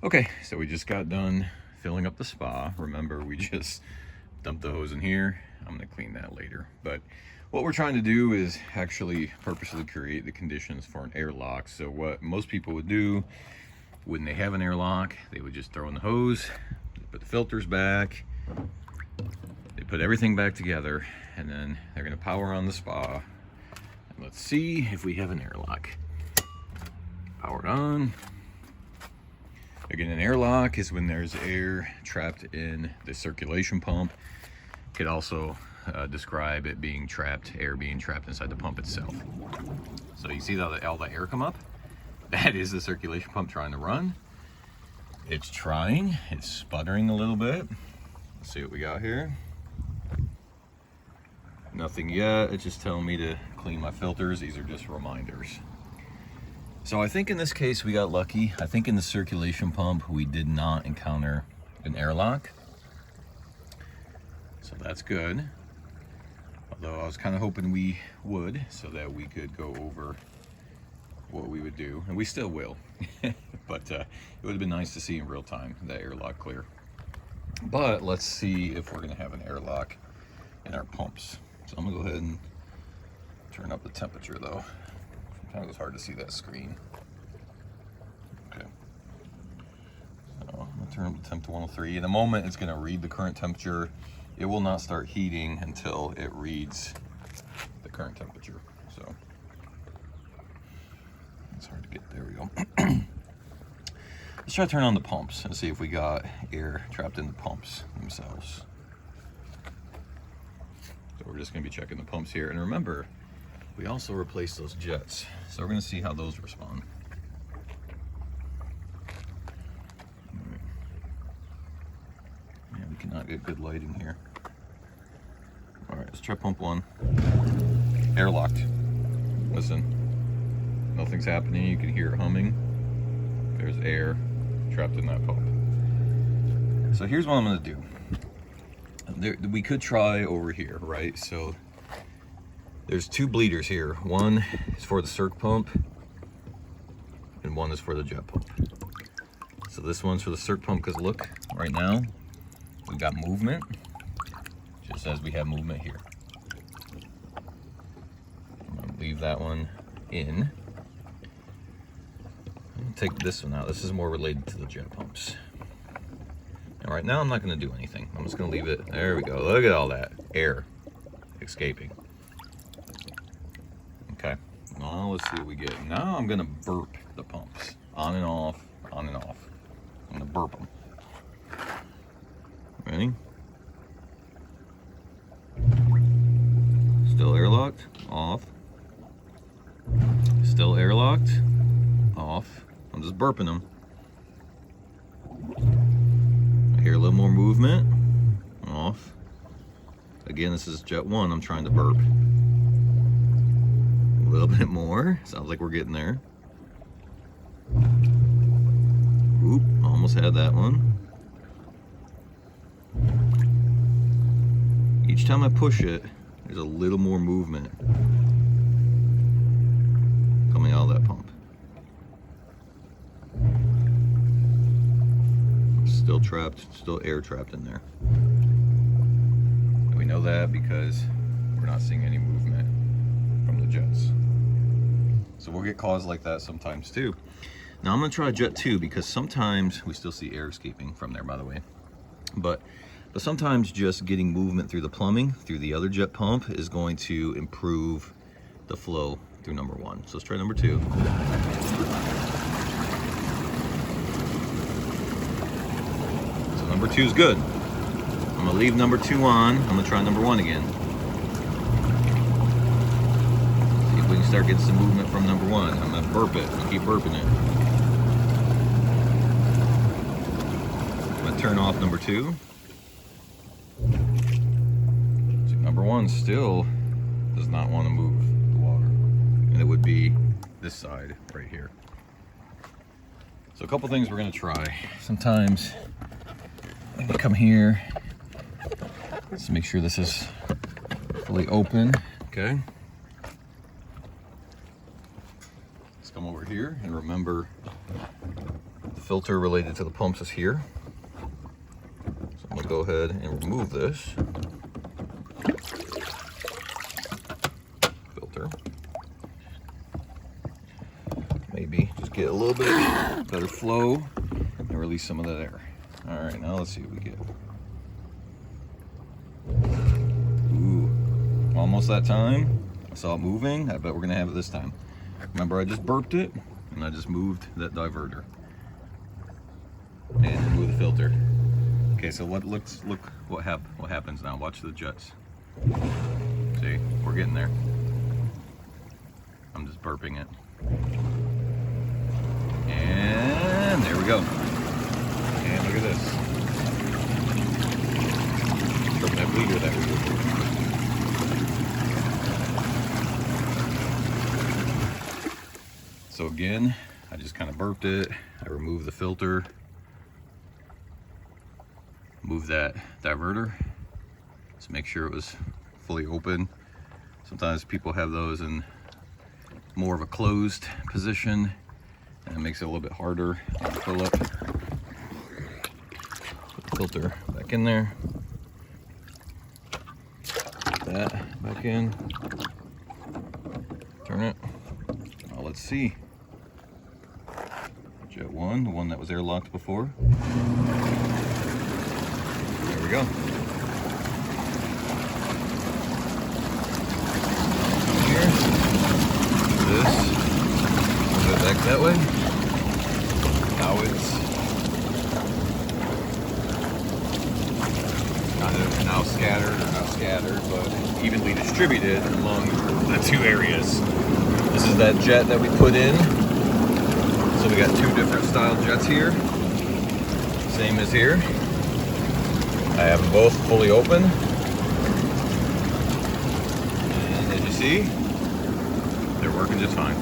Okay, so we just got done filling up the spa. Remember, we just dumped the hose in here. I'm gonna clean that later. But what we're trying to do is actually purposely create the conditions for an airlock. So what most people would do when they have an airlock, they would just throw in the hose, put the filters back, they put everything back together, and then they're gonna power on the spa. And let's see if we have an airlock. Powered on. Again, an airlock is when there's air trapped in the circulation pump. Could also describe it being trapped, air being trapped inside the pump itself. So you see all the air come up? That is the circulation pump trying to run. It's trying, it's sputtering a little bit. Let's see what we got here. Nothing yet, it's just telling me to clean my filters. These are just reminders. So I think in this case we got lucky. I think in the circulation pump we did not encounter an airlock. So that's good. Although I was kind of hoping we would, so that we could go over what we would do. And we still will. But it would have been nice to see in real time that airlock clear. But let's see if we're gonna have an airlock in our pumps. So I'm gonna go ahead and turn up the temperature though. Sometimes it's hard to see that screen. Okay. So I'm gonna turn up the temp to 103. In a moment, it's gonna read the current temperature. It will not start heating until it reads the current temperature. So it's hard to get. There we go. Let's try to turn on the pumps and see if we got air trapped in the pumps themselves. So we're just gonna be checking the pumps here. And remember, we also replaced those jets. So we're gonna see how those respond. Yeah, we cannot get good lighting here. All right, let's try pump one. Airlocked. Listen, nothing's happening. You can hear it humming. There's air trapped in that pump. So here's what I'm gonna do. We could try over here, right? So there's two bleeders here. One is for the circ pump and one is for the jet pump. So this one's for the circ pump because look, right now we've got movement, just as we have movement here. I'm gonna leave that one in. I'm gonna take this one out. This is more related to the jet pumps. All right, now I'm not gonna do anything. I'm just gonna leave it. There we go. Look at all that air escaping. Okay, now let's see what we get. Now I'm gonna burp the pumps. On and off, on and off. I'm gonna burp them. Ready? Still airlocked, off. Still airlocked, off. I'm just burping them. I hear a little more movement, off. Again, this is jet one, I'm trying to burp. A little bit more. Sounds like we're getting there. Oop, almost had that one. Each time I push it, there's a little more movement coming out of that pump. Still trapped, still air trapped in there. And we know that because we're not seeing any movement from the jets. So we'll get calls like that sometimes too. Now I'm gonna try jet 2 because sometimes we still see air escaping from there, by the way. But sometimes just getting movement through the plumbing, through the other jet pump, is going to improve the flow through number 1. So let's try number 2. So number 2 is good. I'm gonna leave number 2 on. I'm gonna try number 1 again. We can start getting some movement from number 1. I'm gonna burp it. I'm gonna keep burping it. I'm gonna turn off number 2. So number 1 still does not want to move the water, and it would be this side right here. So a couple things we're gonna try. Sometimes I'm gonna come here. Let's make sure this is fully open. Okay. Come over here and remember filter related to the pumps is here. So I'm gonna go ahead and remove this filter. Maybe just get a little bit better flow and release some of that air. All right, now let's see what we get. Ooh, almost that time. I saw it moving. I bet we're gonna have it this time. Remember, I just burped it and I just moved that diverter and remove the filter. Okay, so look what happens now. Watch the jets. See, we're getting there. I'm just burping it. And there we go. And look at this. From that bleeder that we did. So again, I just kind of burped it. I removed the filter. Move that diverter. Just make sure it was fully open. Sometimes people have those in more of a closed position, and it makes it a little bit harder to fill up. Put the filter back in there. Put that back in. Turn it. Now let's see. Jet 1, the one that was airlocked before. There we go. Here. This. Move it back that way. Now it's kind of now scattered, or not scattered, but evenly distributed among the two areas. This is that jet that we put in. So we got two different style jets here. Same as here. I have them both fully open. And as you see, they're working just fine.